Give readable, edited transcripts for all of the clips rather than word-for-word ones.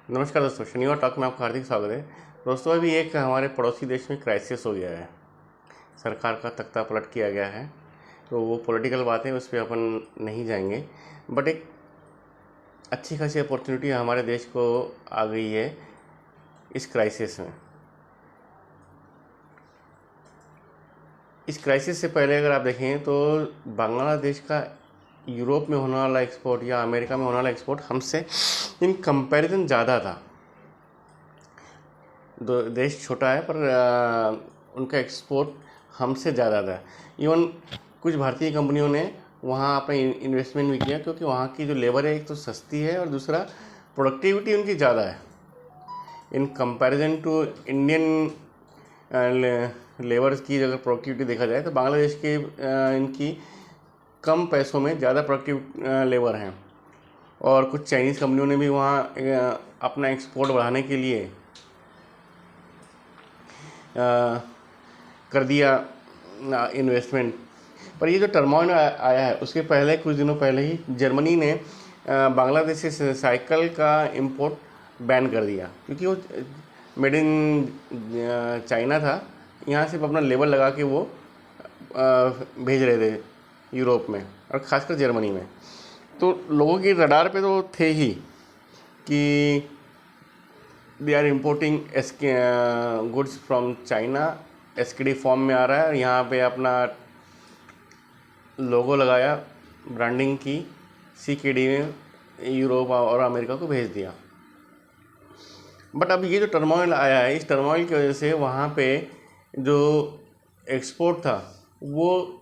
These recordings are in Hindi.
नमस्कार दोस्तों, शनिवार टॉक में आपका हार्दिक स्वागत है। दोस्तों, अभी एक हमारे पड़ोसी देश में क्राइसिस हो गया है। सरकार का तख्ता पलट किया गया है, तो वो पॉलिटिकल बातें उस पर अपन नहीं जाएंगे। बट एक अच्छी खासी अपॉर्चुनिटी हमारे देश को आ गई है इस क्राइसिस में। इस क्राइसिस से पहले अगर आप देखें तो बांग्लादेश का यूरोप में होने वाला एक्सपोर्ट या अमेरिका में होने वाला एक्सपोर्ट हमसे इन कंपैरिजन ज़्यादा था। देश छोटा है पर उनका एक्सपोर्ट हमसे ज़्यादा था। इवन कुछ भारतीय कंपनियों ने वहाँ अपना इन्वेस्टमेंट भी किया, क्योंकि वहाँ की जो लेबर है एक तो सस्ती है और दूसरा प्रोडक्टिविटी उनकी ज़्यादा है in comparison to Indian labours की। अगर प्रोडक्टिविटी देखा जाए तो बांग्लादेश के इनकी कम पैसों में ज़्यादा प्रोडक्टिव लेबर हैं। और कुछ चाइनीज़ कंपनियों ने भी वहाँ अपना एक्सपोर्ट बढ़ाने के लिए कर दिया इन्वेस्टमेंट। पर ये जो टर्मोइल आया है उसके पहले कुछ दिनों पहले ही जर्मनी ने बांग्लादेश से साइकिल का इंपोर्ट बैन कर दिया, क्योंकि वो मेड इन चाइना था। यहाँ सिर्फ अपना लेबल लगा के वो भेज रहे थे यूरोप में और ख़ासकर जर्मनी में। तो लोगों की रडार पे तो थे ही कि they are importing goods from China. SKD form में आ रहा है और यहाँ पे अपना लोगो लगाया ब्रांडिंग की, सीकेडी में यूरोप और अमेरिका को भेज दिया। बट अब ये जो टर्मोइल आया है, इस टर्मोइल की वजह से वहाँ पे जो एक्सपोर्ट था वो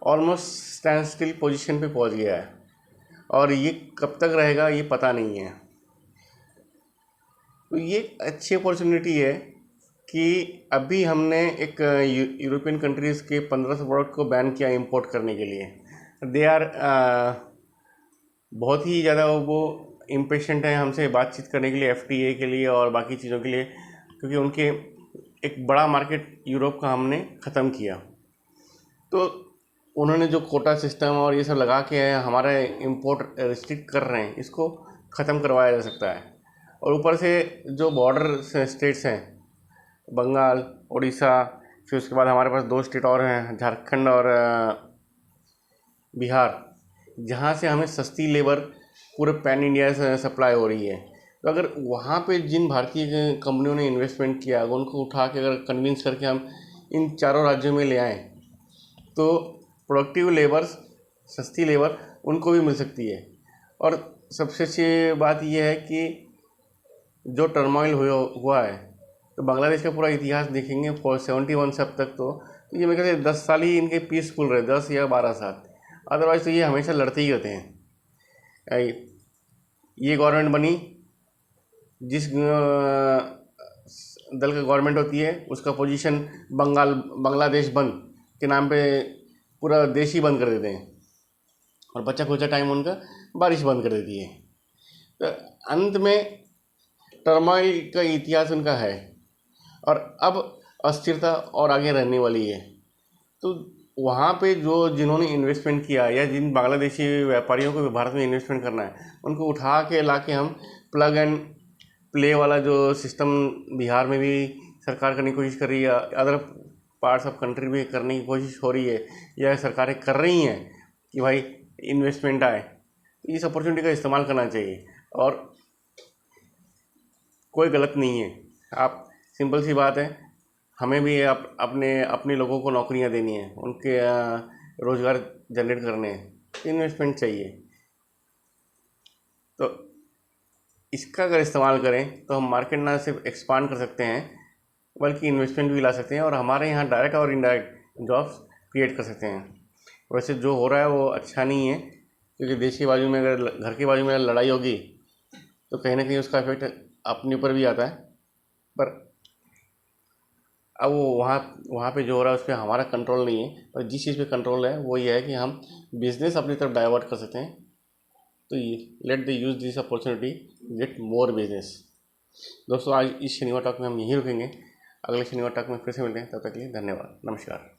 ऑलमोस्ट स्टैंड स्टिल पोजिशन पे पहुँच गया है, और ये कब तक रहेगा ये पता नहीं है। तो ये अच्छी अपॉर्चुनिटी है कि अभी हमने एक यूरोपियन कंट्रीज़ के 1500 प्रोडक्ट को बैन किया इंपोर्ट करने के लिए। दे आर बहुत ही ज़्यादा वो इम्पेशेंट है हमसे बातचीत करने के लिए, एफटीए के लिए और बाकी चीज़ों के लिए, क्योंकि उनके एक बड़ा मार्केट यूरोप का हमने ख़त्म किया। तो उन्होंने जो कोटा सिस्टम और ये सब लगा के हमारा इंपोर्ट रिस्ट्रिक्ट कर रहे हैं, इसको ख़त्म करवाया जा सकता है। और ऊपर से जो बॉर्डर स्टेट्स हैं, बंगाल, उड़ीसा, फिर उसके बाद हमारे पास 2 स्टेट और हैं, झारखंड और बिहार, जहाँ से हमें सस्ती लेबर पूरे पैन इंडिया से सप्लाई हो रही है। तो अगर वहाँ पे जिन भारतीय कंपनियों ने इन्वेस्टमेंट किया, अगर उनको उठा के अगर कन्विंस करके हम इन चारों राज्यों में ले आएँ तो प्रोडक्टिव लेबर, सस्ती लेबर उनको भी मिल सकती है। और सबसे अच्छी बात यह है कि जो टर्मोइल हुआ है, तो बांग्लादेश का पूरा इतिहास देखेंगे 71 से अब तक, तो ये मेरे ख्याल से 10 साल ही इनके पीसफुल रहे, 10 या 12 साल। अदरवाइज़ तो ये हमेशा लड़ते ही रहते हैं। ये गवर्नमेंट बनी, जिस दल का गवर्नमेंट होती है उसका पोजीशन बांग्लादेश बंद के नाम पे पूरा देश ही बंद कर देते हैं, और बचा खुचा टाइम उनका बारिश बंद कर देती है। तो अंत में टर्मोइल का इतिहास उनका है, और अब अस्थिरता और आगे रहने वाली है। तो वहाँ पे जो जिन्होंने इन्वेस्टमेंट किया या जिन बांग्लादेशी व्यापारियों को भारत में इन्वेस्टमेंट करना है, उनको उठा के ला के हम प्लग एंड प्ले वाला जो सिस्टम बिहार में भी सरकार करने की कोशिश कर रही है, अदर पार्ट्स ऑफ कंट्री भी करने की कोशिश हो रही है, या सरकारें कर रही हैं कि भाई इन्वेस्टमेंट आए, तो इस अपॉर्चुनिटी का इस्तेमाल करना चाहिए। और कोई गलत नहीं है। आप सिंपल सी बात है, हमें भी अपने लोगों को नौकरियां देनी है, उनके रोज़गार जनरेट करने हैं, इन्वेस्टमेंट चाहिए। तो इसका अगर इस्तेमाल करें तो हम मार्केट ना सिर्फ एक्सपांड कर सकते हैं बल्कि इन्वेस्टमेंट भी ला सकते हैं, और हमारे यहाँ डायरेक्ट और इनडायरेक्ट जॉब्स क्रिएट कर सकते हैं। वैसे जो हो रहा है वो अच्छा नहीं है, क्योंकि देश के बाजू में अगर घर के बाजू में लड़ाई होगी तो कहीं ना कहीं उसका इफेक्ट अपने ऊपर भी आता है। पर अब वो वहाँ पे जो हो रहा है उस पर हमारा कंट्रोल नहीं है, और जिस चीज़ पे कंट्रोल है वो ये है कि हम बिज़नेस अपनी तरफ डाइवर्ट कर सकते हैं। तो ये let the use this opportunity get more business. दोस्तों, आज इस शनिवार टॉक में हम यहीं रुकेंगे। अगले शनिवार टॉक में फिर से मिलते हैं, तब तक के लिए धन्यवाद, नमस्कार।